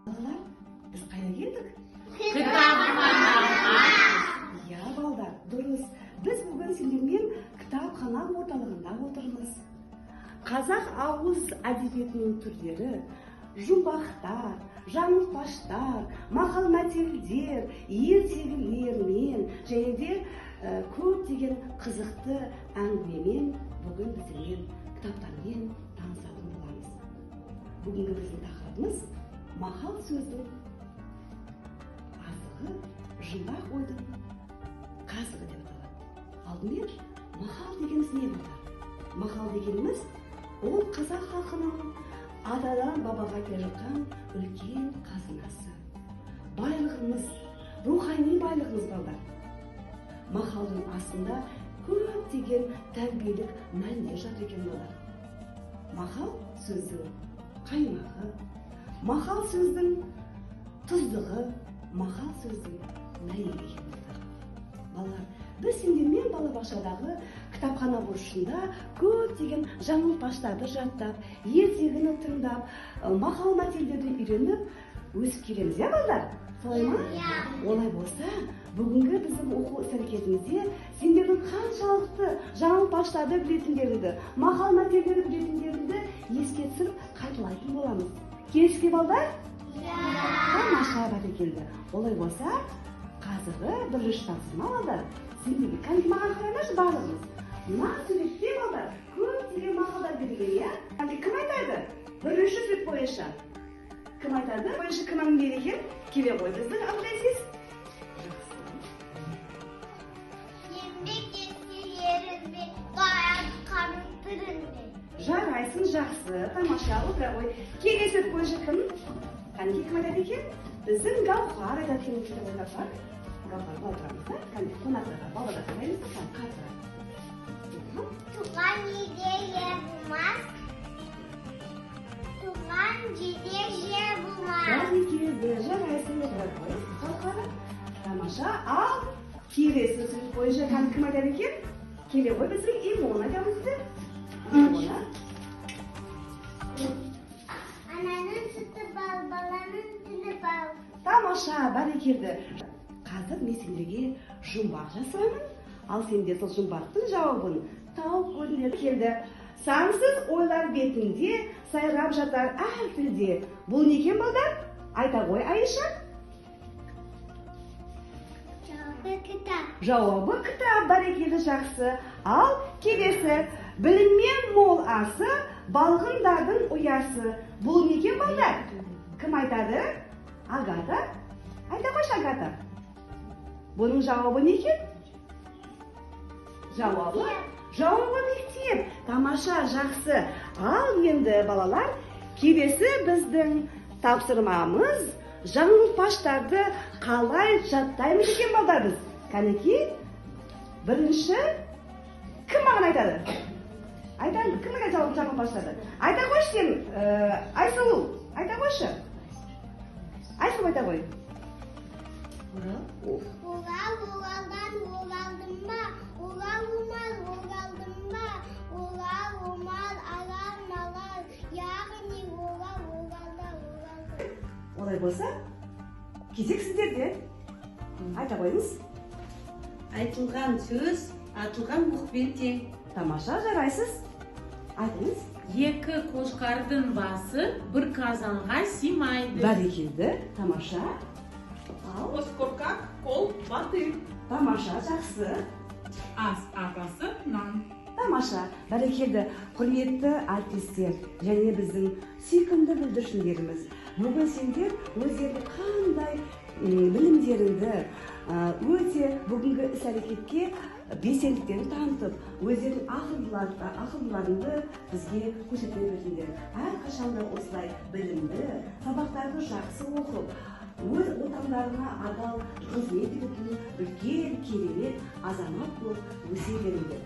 Балалар, біз қайда келдік? Кітапханаға. Иә, балдар, дұрыс. Біз бүгін сендермен кітапхана орталығында отырмыз. Қазақ ауыз әдебиетінің түрлері, жұмбақтар, жаңылтпаштар, мақал мәтелдер, ертегілермен және де көптеген қызықты әңгімемен бүгін біздермен кітаптармен танысатын боламыз. Бүгінгі біздің тақырыбымыз мақал сөздің азығы, жұмбақ ойдың қазығы деп аталады. Алдымен мақал дегеніміз не болды? Мақал дегеніміз ол қазақ халқының атадан бабаға келе жатқан үлкен қазынасы. Байлығымыз, рухани байлығымыз балдар. Мақалдың астында көптеген тәрбиелік мәндер жатыр екен балдар. Мақал сөздің қаймағы, мақал сөздің тұздығы, мақал сөздің мәйегі екен балдар. Балалар, біз сендермен балабақшадағы кітапхана бұрышында көптеген жаңылтпаштарды жаттап, ертегіні тыңдап, мақал мәтелдерді үйреніп өсіп келеміз, иә балдар? Солай ма? Олай болса, бүгінгі біздің оқу іс-әрекетімізде сендердің қаншалықты жаңылтпаштарды білетіндеріңді, мақал мәтелдерді білетіндеріңді еске түсіріп қайталайтын боламыз. Келіске балдар? Тамаша, бәрекелді. Олай болса, қазіргі бірінші тапсырма балдар. Сендерге кәдімгі маған қараңдаршы барлығымыз. Мына суретте балдар көптеген мақалдар берілген, иә? Кім айтады? Бірінші сурет бойынша. Кім айтады? Бойынша кім әңгімелеген екен? Келе ғой біздің Абдәзиз. Еңбек етсе ерінбе, қарның тірінбе. Жарайсың, жақсы, тамаша, отыра ғой. Келесі сурет бойынша кім? Кәдімгі кім айтады екен? Біздің Гаухар айтады екен. Гаухар отырамыз, да? Кәдімгі қонақтарға, балаларға қараймыз, қатыра. Туған үйде ер болмас, туған жерде жер болмас. Бәрекелді, жарайсың, отыра ғой. Гаухар, тамаша. Ал келесі сурет бойынша кім айтады екен? Келе ғой біздің Имон айтамыз, да? Имона. Ананың сүті бал, баланың тілі бал. Тамаша, бәрекелді. Қазір мен сендерге жұмбақ жасаймын, ал сендер сол жұмбақтың жауабын тауып көріңдер. Келді. Сансыз ойлар бетінде сайрап жатар әр тілде. Бұл не екен балдар? Айта ғой, Айша. Жауабы кітап. Жауабы кітап, бәрекелді, жақсы. Ал келесі. Біліммен мол асы, балғындардың ұясы. Бұл не екен балдар? Кім айтады? Агата. Айта қойшы, Агата. Бұның жауабы не екен? Жауабы мектеп. Тамаша, жақсы. Ал енді балалар, келесі біздің тапсырмамыз жаңылтпаштарды қалай жаттаймыз екен балдар біз? Кәнекей, бірінші кім маған айтады? Айтады, кім айтады жаңылтпаштарды? Айта қойшы сен, Айсұлу, айта қойшы. Айсұлу айта қой. Оғалдан оғалдым ба, оғал оғалдым ба, оғал ағал мағал, яғни оғалда. Олай болса, кезек сіздерде. Айта қойыңыз. Айтылған сөз, атылған оқпен тең. Тамаша, жарайсыз. Айтыңыз. Екі қошқардың басы бір қазанға сыймайды. Бәрекелді, тамаша. Қос қорқақ, қол батыр. Тамаша, жақсы. Ас апасы нан. Тамаша, бәрекелді, құрметті әріптестер және біздің сүйкімді бүлдіршіндеріміз. Бүгін сендер өздерінің қандай білімдеріңді өте бүгінгі іс-әрекетке белсенділіктерін танытып, өздерінің ақылдыларыңды бізге көрсете бердіңдер. Әрқашанда осылай білімді, сабақтарды жақсы оқып, өз отандарына адал қызмет ететін үлкен керемет азамат болып өсе беріңдер.